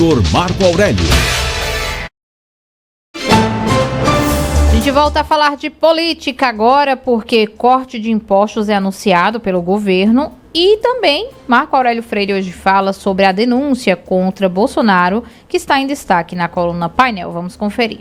Dr. Marco Aurélio. A gente volta a falar de política agora, porque corte de impostos é anunciado pelo governo e também Marco Aurélio Freire hoje fala sobre a denúncia contra Bolsonaro, que está em destaque na coluna Painel. Vamos conferir.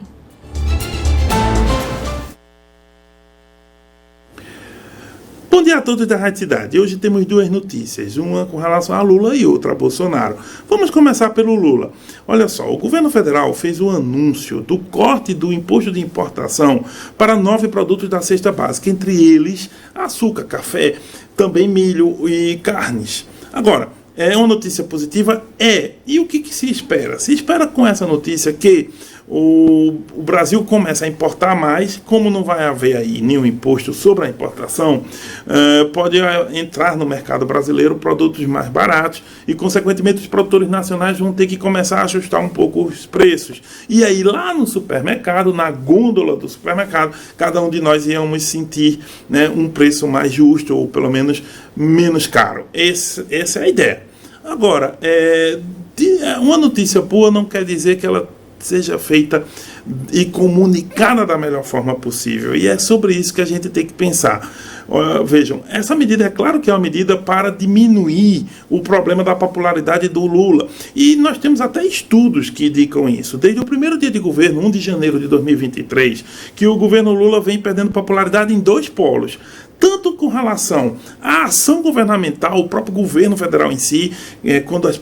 Bom dia a todos da Rádio Cidade. Hoje temos duas notícias, uma com relação a Lula e outra a Bolsonaro. Vamos começar pelo Lula. Olha só, o governo federal fez o anúncio do corte do imposto de importação para 9 produtos da cesta básica, entre eles açúcar, café, também milho e carnes. Agora, é uma notícia positiva? É. E o que se espera? Se espera com essa notícia que o Brasil começa a importar mais, como não vai haver aí nenhum imposto sobre a importação, pode entrar no mercado brasileiro produtos mais baratos e, consequentemente, os produtores nacionais vão ter que começar a ajustar um pouco os preços. E aí, lá no supermercado, na gôndola do supermercado, cada um de nós íamos sentir, né, um preço mais justo ou, pelo menos, menos caro. Essa é a ideia. Agora, uma notícia boa não quer dizer que ela seja feita e comunicada da melhor forma possível. E é sobre isso que a gente tem que pensar. Vejam, essa medida é claro que é uma medida para diminuir o problema da popularidade do Lula. E nós temos até estudos que indicam isso. Desde o primeiro dia de governo, 1 de janeiro de 2023, que o governo Lula vem perdendo popularidade em 2 polos. Tanto com relação à ação governamental, o próprio governo federal em si, quando as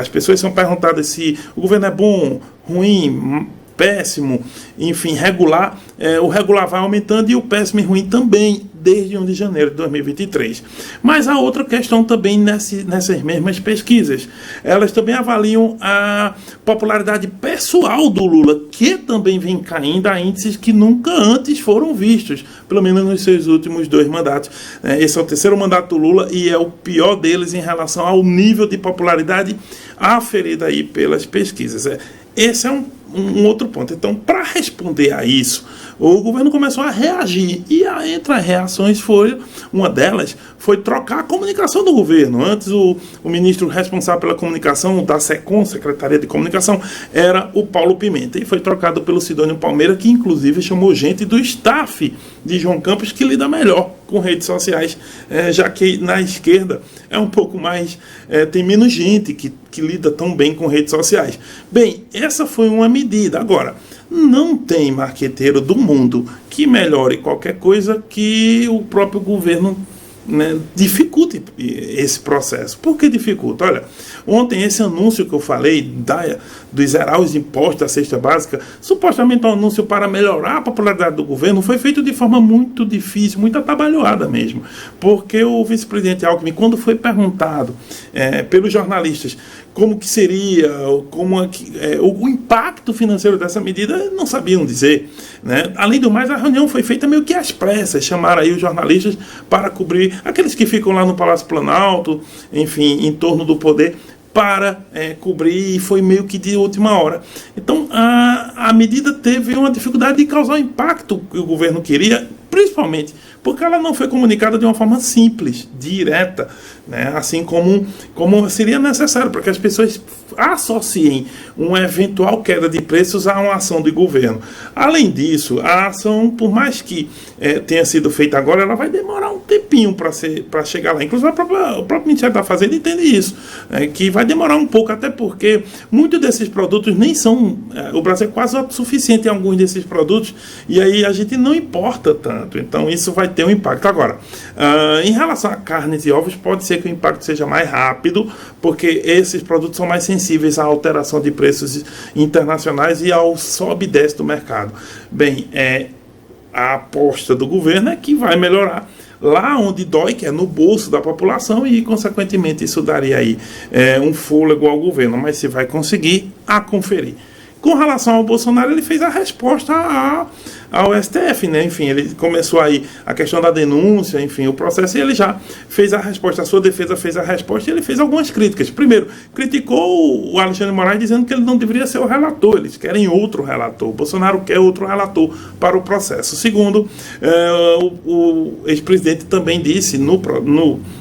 pessoas são perguntadas se o governo é bom, ruim, péssimo, enfim, regular, o regular vai aumentando e o péssimo e ruim também, desde 1 de janeiro de 2023. Mas há outra questão também nessas mesmas pesquisas. Elas também avaliam a popularidade pessoal do Lula, que também vem caindo a índices que nunca antes foram vistos, pelo menos nos seus últimos 2 mandatos. Esse é o 3º mandato do Lula e é o pior deles em relação ao nível de popularidade aferido aí pelas pesquisas. Esse é um outro ponto. Então, para responder a isso, o governo começou a reagir. E entre as reações uma delas foi trocar a comunicação do governo. Antes, o ministro responsável pela comunicação da SECOM, Secretaria de Comunicação, era o Paulo Pimenta. E foi trocado pelo Sidônio Palmeira, que inclusive chamou gente do staff de João Campos que lida melhor com redes sociais, já que na esquerda é um pouco mais, tem menos gente que lida tão bem com redes sociais. Bem, essa foi uma medida. Agora, não tem marqueteiro do mundo que melhore qualquer coisa que o próprio governo, né, dificulte esse processo. Por que dificulta? Olha, ontem esse anúncio que eu falei de zerar os impostos da cesta básica, supostamente um anúncio para melhorar a popularidade do governo, foi feito de forma muito difícil, muito atabalhoada mesmo, porque o vice-presidente Alckmin, quando foi perguntado pelos jornalistas como que seria, o impacto financeiro dessa medida, não sabiam dizer, né? Além do mais, a reunião foi feita meio que às pressas, chamaram aí os jornalistas para cobrir aqueles que ficam lá no Palácio Planalto, enfim, em torno do poder, para cobrir, e foi meio que de última hora. Então, a medida teve uma dificuldade de causar o impacto que o governo queria, principalmente porque ela não foi comunicada de uma forma simples, direta, né? Assim como seria necessário para que as pessoas associem uma eventual queda de preços a uma ação de governo. Além disso, a ação, por mais que tenha sido feita agora, ela vai demorar um tempinho para chegar lá. Inclusive, o próprio Ministério da Fazenda entende isso, que vai demorar um pouco, até porque muitos desses produtos nem são... o Brasil é quase autossuficiente em alguns desses produtos, e aí a gente não importa tanto. Então, isso vai ter um impacto. Agora, em relação a carnes e ovos, pode ser que o impacto seja mais rápido, porque esses produtos são mais sensíveis à alteração de preços internacionais e ao sobe e desce do mercado. Bem, a aposta do governo é que vai melhorar lá onde dói, que é no bolso da população, e consequentemente isso daria aí um fôlego ao governo, mas se vai conseguir, a conferir. Com relação ao Bolsonaro, ele fez a resposta ao STF, né? Enfim, ele começou aí a questão da denúncia, enfim, o processo, e ele já fez a resposta. A sua defesa fez a resposta e ele fez algumas críticas. Primeiro, criticou o Alexandre de Moraes dizendo que ele não deveria ser o relator, eles querem outro relator. O Bolsonaro quer outro relator para o processo. Segundo, o ex-presidente também disse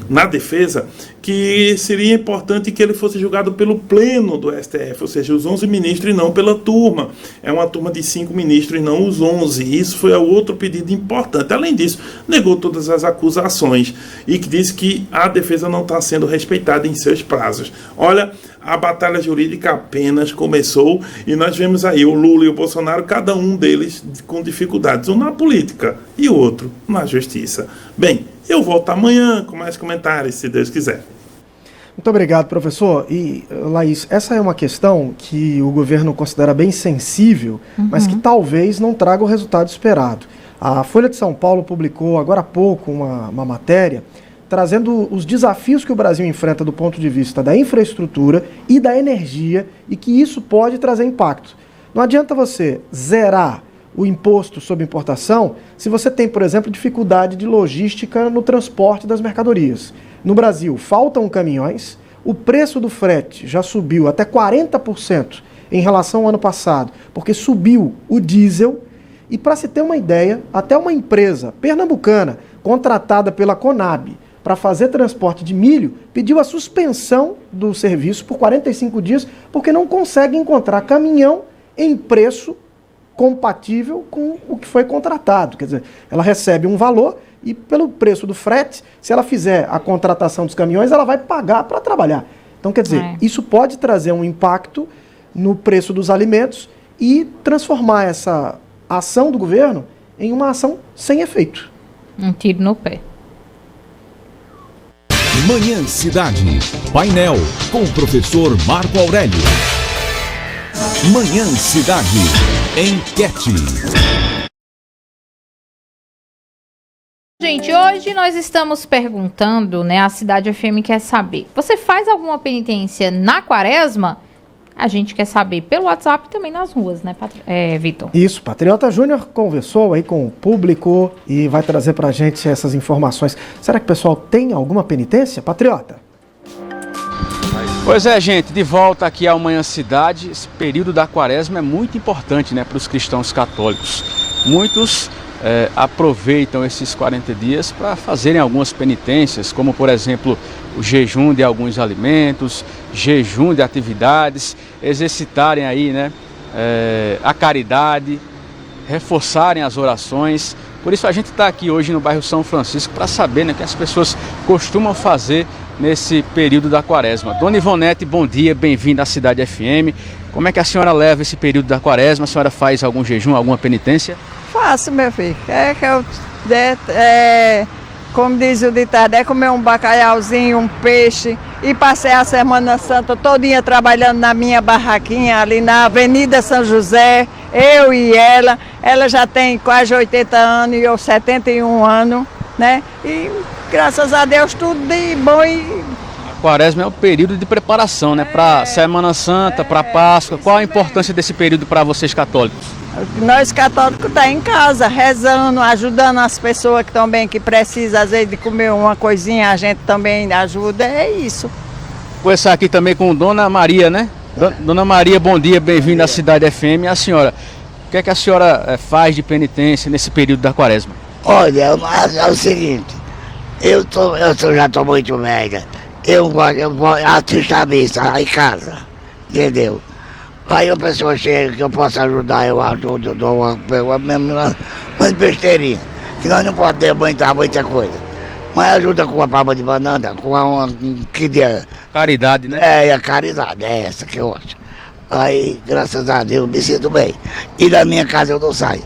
na defesa que seria importante que ele fosse julgado pelo pleno do STF, ou seja, os 11 ministros e não pela turma. É uma turma de 5 ministros e não os 11. Isso foi outro pedido importante. Além disso, negou todas as acusações e que disse que a defesa não está sendo respeitada em seus prazos. Olha, a batalha jurídica apenas começou e nós vemos aí o Lula e o Bolsonaro, cada um deles com dificuldades, um na política e o outro na justiça. Bem, eu volto amanhã com mais comentários, se Deus quiser. Muito obrigado, professor. E, Laís, essa é uma questão que o governo considera bem sensível, mas que talvez não traga o resultado esperado. A Folha de São Paulo publicou agora há pouco uma matéria trazendo os desafios que o Brasil enfrenta do ponto de vista da infraestrutura e da energia e que isso pode trazer impacto. Não adianta você zerar o imposto sobre importação se você tem, por exemplo, dificuldade de logística no transporte das mercadorias. No Brasil, faltam caminhões, o preço do frete já subiu até 40% em relação ao ano passado, porque subiu o diesel. E para se ter uma ideia, até uma empresa pernambucana contratada pela Conab para fazer transporte de milho pediu a suspensão do serviço por 45 dias porque não consegue encontrar caminhão em preço compatível com o que foi contratado. Quer dizer, ela recebe um valor e pelo preço do frete, se ela fizer a contratação dos caminhões, ela vai pagar para trabalhar. Então, quer dizer, isso pode trazer um impacto no preço dos alimentos e transformar essa ação do governo em uma ação sem efeito. Um tiro no pé. Manhã Cidade. Painel com o professor Marco Aurélio. Manhã Cidade. Enquete. Gente, hoje nós estamos perguntando, né? A Cidade FM quer saber. Você faz alguma penitência na quaresma? A gente quer saber pelo WhatsApp e também nas ruas, né, Vitor? Isso, Patriota Júnior conversou aí com o público e vai trazer pra gente essas informações. Será que o pessoal tem alguma penitência, Patriota? Pois é, gente, de volta aqui ao Manhã Cidade. Esse período da quaresma é muito importante, né, para os cristãos católicos. Muitos aproveitam esses 40 dias para fazerem algumas penitências, como por exemplo o jejum de alguns alimentos, jejum de atividades, exercitarem aí, né, a caridade, reforçarem as orações. Por isso a gente está aqui hoje no bairro São Francisco para saber, né, o que as pessoas costumam fazer nesse período da quaresma. Dona Ivonete, bom dia, bem-vinda à Cidade FM. Como é que a senhora leva esse período da quaresma? A senhora faz algum jejum, alguma penitência? Faço, meu filho. É que eu, como diz o ditado, é comer um bacalhauzinho, um peixe. E passei a Semana Santa todinha trabalhando na minha barraquinha ali na Avenida São José, eu e ela. Ela já tem quase 80 anos e eu 71 anos, né? E graças a Deus tudo de bom. A quaresma é um período de preparação, né? Para Semana Santa, para Páscoa. Qual a importância desse período para vocês católicos? Nós católicos estamos em casa, rezando, ajudando as pessoas que também que precisam, às vezes, de comer uma coisinha, a gente também ajuda, é isso. Vou começar aqui também com Dona Maria, né? Dona Maria, bom dia, bem-vinda à Cidade FM. A senhora, o que é que a senhora faz de penitência nesse período da quaresma? Olha, é o seguinte, eu já estou muito velha, eu assisto a missa lá em casa, entendeu? Aí a pessoa chega que eu posso ajudar, eu ajudo, dou umas besteirinhas, que nós não podemos ter muita coisa. Mas ajuda com uma palma de banana, com Caridade, né? É, a caridade, é essa que eu acho. Aí, graças a Deus, me sinto bem. E da minha casa eu não saio.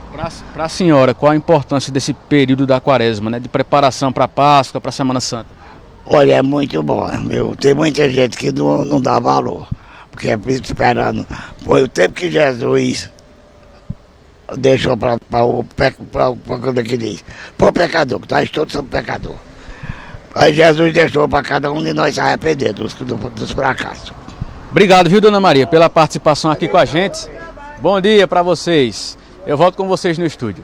Para a senhora, qual a importância desse período da quaresma, né? De preparação para Páscoa, para Semana Santa? Olha, é muito bom, meu. Tem muita gente que não dá valor. Porque é esperando. Foi o tempo que Jesus deixou para quando é que diz? Para o pecador, que nós todos somos pecadores. Aí Jesus deixou para cada um de nós se arrepender dos fracassos. Obrigado, viu, Dona Maria, pela participação aqui com a gente. Bom dia para vocês. Eu volto com vocês no estúdio.